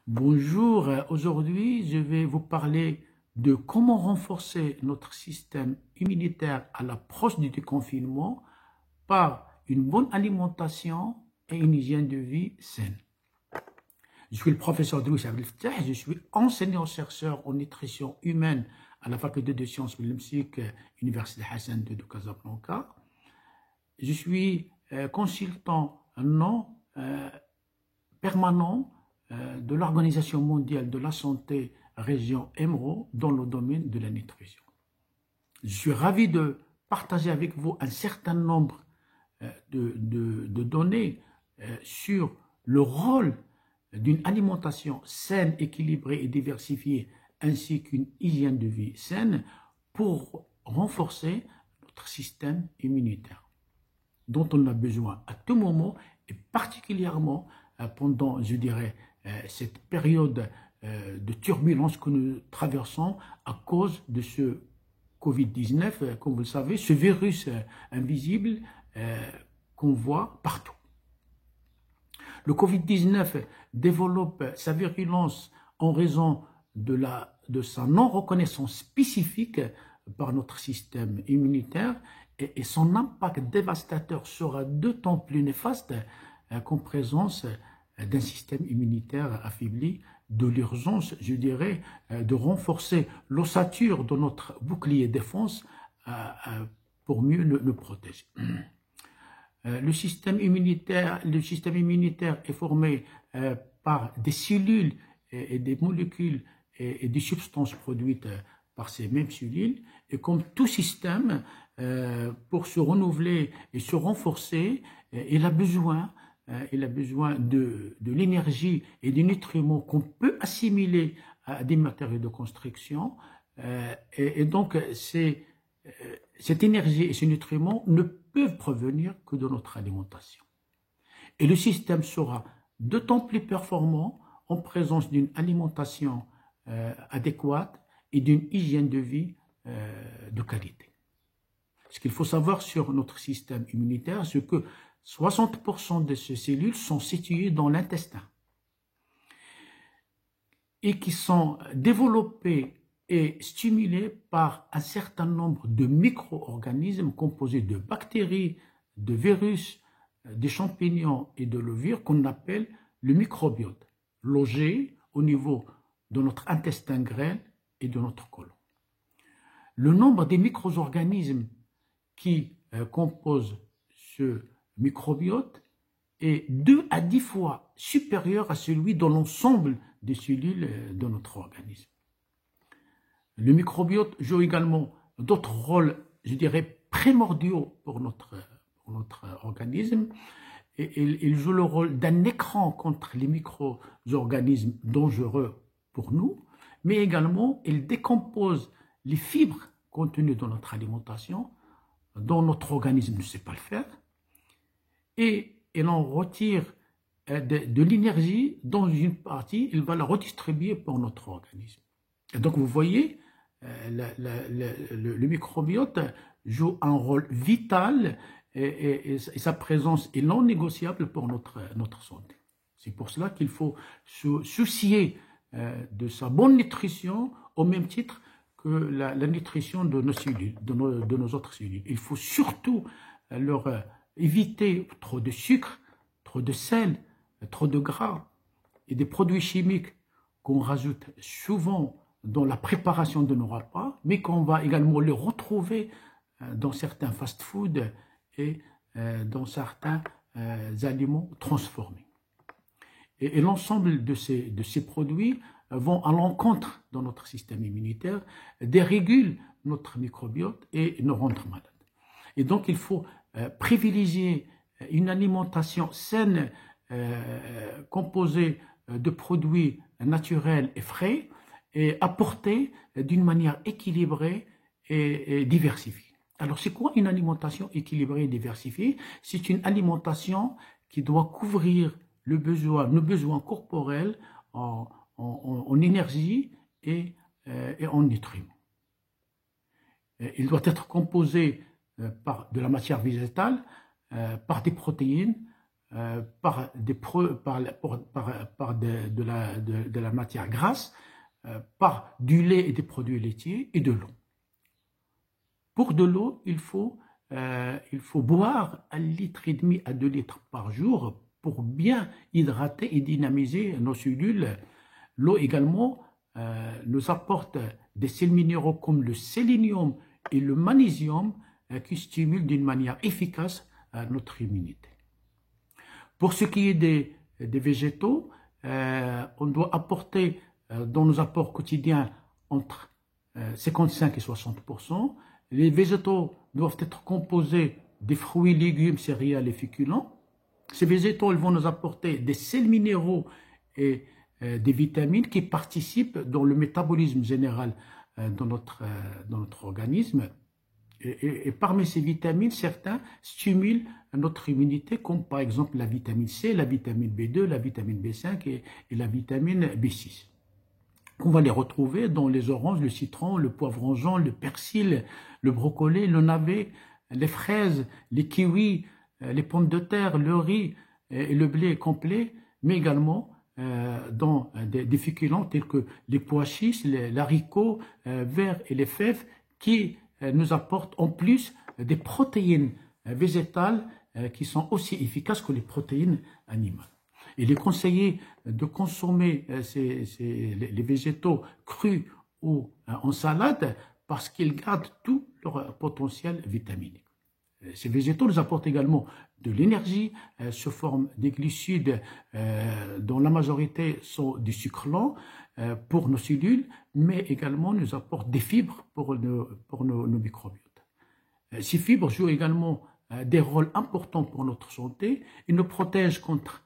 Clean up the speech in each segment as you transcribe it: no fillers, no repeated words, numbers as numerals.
Bonjour, aujourd'hui je vais vous parler de comment renforcer notre système immunitaire à l'approche du déconfinement par une bonne alimentation et une hygiène de vie saine. Je suis le professeur Drouis Abdel, je suis enseignant-chercheur en nutrition humaine à la faculté de sciences biologiques, Université Hassan II de Casablanca. Je suis consultant non permanent de l'Organisation mondiale de la santé région EMRO dans le domaine de la nutrition. Je suis ravi de partager avec vous un certain nombre de données sur le rôle d'une alimentation saine, équilibrée et diversifiée, ainsi qu'une hygiène de vie saine pour renforcer notre système immunitaire, dont on a besoin à tout moment et particulièrement pendant, je dirais, cette période de turbulence que nous traversons à cause de ce Covid-19, comme vous le savez, ce virus invisible qu'on voit partout. Le Covid-19 développe sa virulence en raison de sa non-reconnaissance spécifique par notre système immunitaire et son impact dévastateur sera d'autant plus néfaste qu'en présence d'un système immunitaire affaibli, de l'urgence, je dirais, de renforcer l'ossature de notre bouclier défense pour mieux nous protéger. Le système immunitaire est formé par des cellules et des molécules et des substances produites par ces mêmes cellules. Et comme tout système, pour se renouveler et se renforcer, il a besoin de l'énergie et des nutriments qu'on peut assimiler à des matériaux de construction. Et donc, cette énergie et ces nutriments ne peuvent provenir que de notre alimentation. Et le système sera d'autant plus performant en présence d'une alimentation adéquate et d'une hygiène de vie de qualité. Ce qu'il faut savoir sur notre système immunitaire, c'est que 60% de ces cellules sont situées dans l'intestin et qui sont développées et stimulées par un certain nombre de micro-organismes composés de bactéries, de virus, de champignons et de levures qu'on appelle le microbiote, logé au niveau de notre intestin grêle et de notre côlon. Le nombre des micro-organismes qui composent ce microbiote est 2 à 10 fois supérieur à celui de l'ensemble des cellules de notre organisme. Le microbiote joue également d'autres rôles, je dirais, primordiaux pour notre organisme. Et il joue le rôle d'un écran contre les micro-organismes dangereux pour nous, mais également il décompose les fibres contenues dans notre alimentation, dont notre organisme ne sait pas le faire, et il en retire de l'énergie dans une partie, il va la redistribuer pour notre organisme. Et donc vous voyez, le microbiote joue un rôle vital et sa présence est non négociable pour notre santé. C'est pour cela qu'il faut se soucier de sa bonne nutrition au même titre que la nutrition de nos cellules, de nos autres cellules. Il faut surtout leur éviter trop de sucre, trop de sel, trop de gras et des produits chimiques qu'on rajoute souvent dans la préparation de nos repas, mais qu'on va également les retrouver dans certains fast-foods et dans certains aliments transformés. Et l'ensemble de ces produits vont à l'encontre de notre système immunitaire, dérégulent notre microbiote et nous rendent malades. Et donc il faut privilégier une alimentation saine composée de produits naturels et frais et apportée d'une manière équilibrée et diversifiée. Alors c'est quoi une alimentation équilibrée et diversifiée? C'est une alimentation qui doit couvrir nos besoins corporels en énergie et en nutriments. Il doit être composé par de la matière végétale, par des protéines, de la matière grasse, par du lait et des produits laitiers et de l'eau. Pour de l'eau, il faut boire 1,5 litre à 2 litres par jour pour bien hydrater et dynamiser nos cellules. L'eau également nous apporte des sels minéraux comme le sélénium et le magnésium qui stimulent d'une manière efficace notre immunité. Pour ce qui est des végétaux, on doit apporter dans nos apports quotidiens entre 55 et 60%. Les végétaux doivent être composés des fruits, légumes, céréales et féculents. Ces végétaux ils vont nous apporter des sels minéraux et des vitamines qui participent dans le métabolisme général dans notre organisme. Et parmi ces vitamines, certains stimulent notre immunité, comme par exemple la vitamine C, la vitamine B2, la vitamine B5 et la vitamine B6. On va les retrouver dans les oranges, le citron, le poivron jaune, le persil, le brocoli, le navet, les fraises, les kiwis, les pommes de terre, le riz et le blé complet, mais également dans des féculents tels que les pois chiches, les haricots verts et les fèves qui nous apportent en plus des protéines végétales qui sont aussi efficaces que les protéines animales. Il est conseillé de consommer les végétaux crus ou en salade parce qu'ils gardent tout leur potentiel vitaminique. Ces végétaux nous apportent également de l'énergie sous forme des glucides dont la majorité sont du sucre lent pour nos cellules, mais également nous apportent des fibres pour nos microbiotes. Ces fibres jouent également des rôles importants pour notre santé. Ils nous protègent contre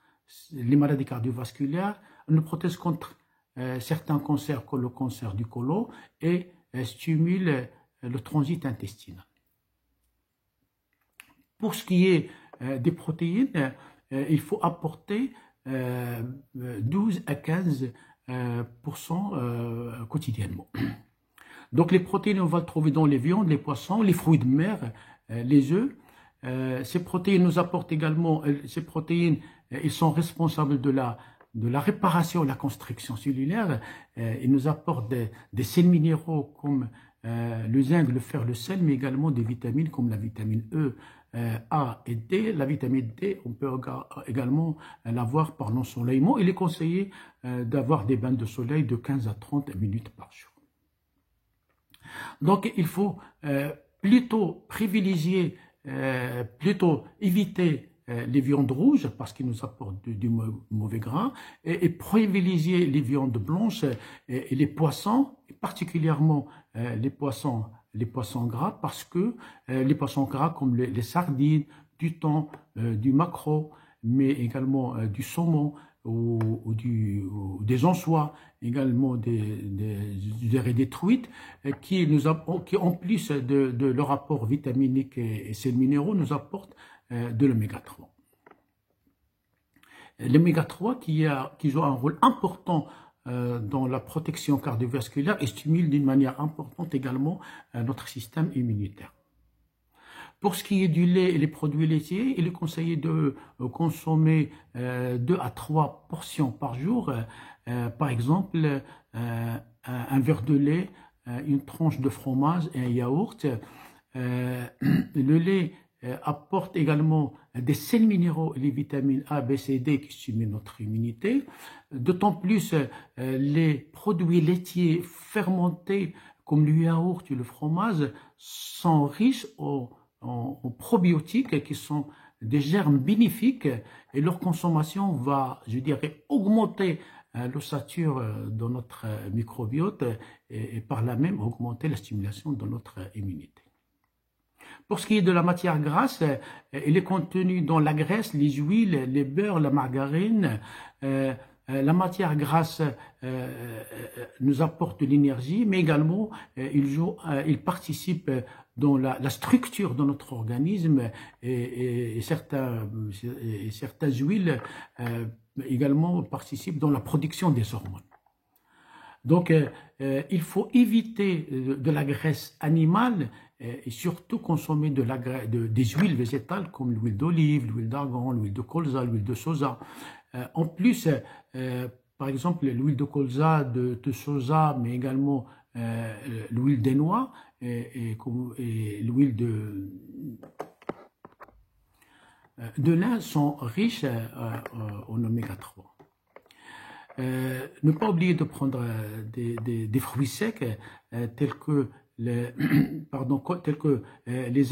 les maladies cardiovasculaires, ils nous protègent contre certains cancers comme le cancer du côlon et stimulent le transit intestinal. Pour ce qui est des protéines, il faut apporter 12 à 15% quotidiennement. Donc les protéines, on va le trouver dans les viandes, les poissons, les fruits de mer, les œufs. Ces protéines nous apportent également, ils sont responsables de la réparation et la construction cellulaire. Ils nous apportent des sels minéraux comme le zinc, le fer, le sel, mais également des vitamines comme la vitamine E, A et D. La vitamine D, on peut également l'avoir par l'ensoleillement. Il est conseillé d'avoir des bains de soleil de 15 à 30 minutes par jour. Donc, il faut plutôt privilégier, éviter les viandes rouges parce qu'ils nous apportent du mauvais gras et privilégier les viandes blanches et les poissons, et particulièrement les poissons gras parce que les poissons gras comme les sardines, du thon, du maquereau, mais également du saumon ou des anchois, également des truites, qui en plus de leur apport vitaminique et sels minéraux, nous apportent de l'oméga 3. L'oméga 3 qui joue un rôle important dans la protection cardiovasculaire et stimule d'une manière importante également notre système immunitaire. Pour ce qui est du lait et les produits laitiers, il est conseillé de consommer 2 à 3 portions par jour. Par exemple, un verre de lait, une tranche de fromage et un yaourt. Le lait apporte également des sels minéraux et les vitamines A, B, C, D qui stimulent notre immunité. D'autant plus, les produits laitiers fermentés comme le yaourt et le fromage sont riches en probiotiques qui sont des germes bénéfiques et leur consommation va, je dirais, augmenter l'ossature de notre microbiote et par là même augmenter la stimulation de notre immunité. Pour ce qui est de la matière grasse, elle est contenue dans la graisse, les huiles, les beurres, la margarine. La matière grasse nous apporte de l'énergie, mais également il participe dans la structure de notre organisme et certaines huiles également participent dans la production des hormones. Donc, il faut éviter de la graisse animale et surtout consommer des huiles végétales comme l'huile d'olive, l'huile d'argan, l'huile de colza, l'huile de soja. En plus, par exemple, l'huile de colza, de soja, mais également l'huile des noix et l'huile de lin sont riches en oméga 3. Ne pas oublier de prendre des fruits secs tels que les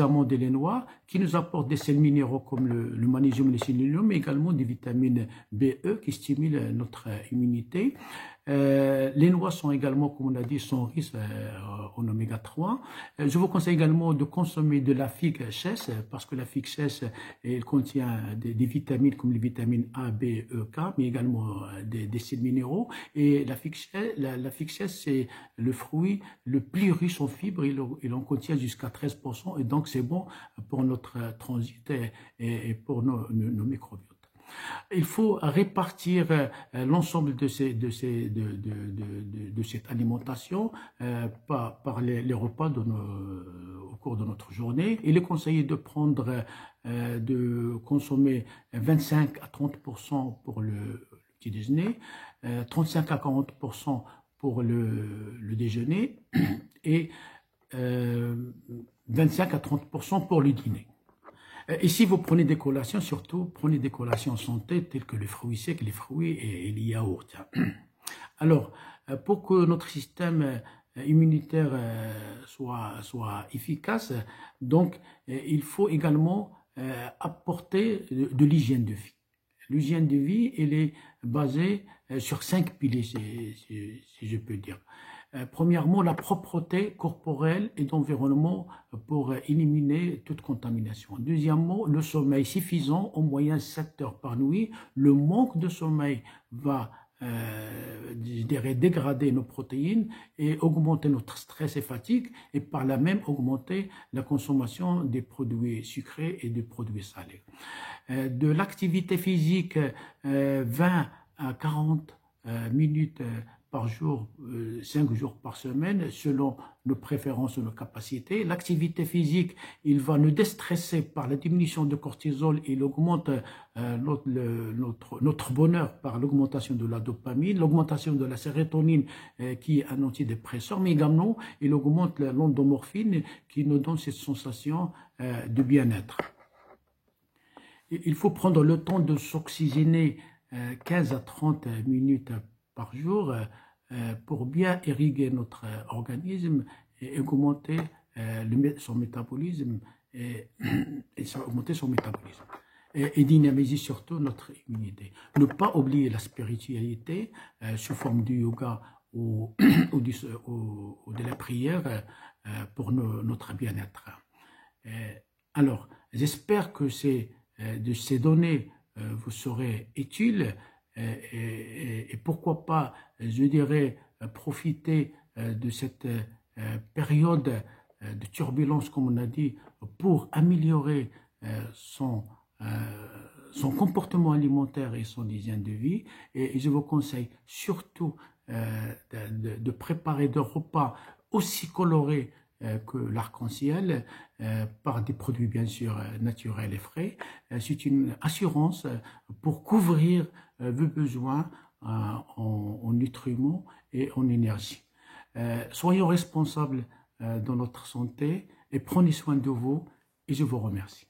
amandes et les noix, qui nous apportent des sels minéraux comme le magnésium et le sélénium, mais également des vitamines B1 qui stimulent notre immunité. Les noix sont également, comme on a dit, sont riches en oméga 3. Je vous conseille également de consommer de la figue sèche, parce que la figue sèche, elle contient des vitamines comme les vitamines A, B, E, K, mais également des sels minéraux. Et la figue sèche, c'est le fruit le plus riche en fibres, il en contient jusqu'à 13%, et donc c'est bon pour notre transit et pour nos microbiotes. Il faut répartir l'ensemble de cette alimentation par les repas au cours de notre journée. Il est conseillé de consommer 25 à 30% pour le petit déjeuner, 35 à 40% pour le déjeuner et 25 à 30% pour le dîner. Et si vous prenez des collations, surtout prenez des collations santé telles que les fruits secs, les fruits et les yaourts. Alors, pour que notre système immunitaire soit efficace, donc il faut également apporter de l'hygiène de vie. L'hygiène de vie, elle est basée sur 5 piliers, si je peux dire. Premièrement, la propreté corporelle et d'environnement pour éliminer toute contamination. Deuxièmement, le sommeil suffisant, en moyenne 7 heures par nuit. Le manque de sommeil va dégrader nos protéines et augmenter notre stress et fatigue, et par là même augmenter la consommation des produits sucrés et des produits salés. De l'activité physique, 20 à 40 minutes par jour, 5 jours par semaine, selon nos préférences et nos capacités. L'activité physique, il va nous déstresser par la diminution de cortisol, il augmente notre bonheur par l'augmentation de la dopamine, l'augmentation de la sérotonine qui est un antidépresseur, mais également il augmente l'endomorphine qui nous donne cette sensation de bien-être. Il faut prendre le temps de s'oxygéner 15 à 30 minutes par jour pour bien irriguer notre organisme et augmenter son métabolisme et dynamiser surtout notre immunité. Ne pas oublier la spiritualité sous forme du yoga ou de la prière pour notre bien-être. Alors, j'espère que ces données vous serez utiles. Et pourquoi pas, je dirais, profiter de cette période de turbulence, comme on a dit, pour améliorer son comportement alimentaire et son hygiène de vie. Et je vous conseille surtout de préparer des repas aussi colorés que l'arc-en-ciel, par des produits bien sûr naturels et frais. C'est une assurance pour couvrir vos besoins en nutriments et en énergie. Soyons responsables dans notre santé et prenez soin de vous, et je vous remercie.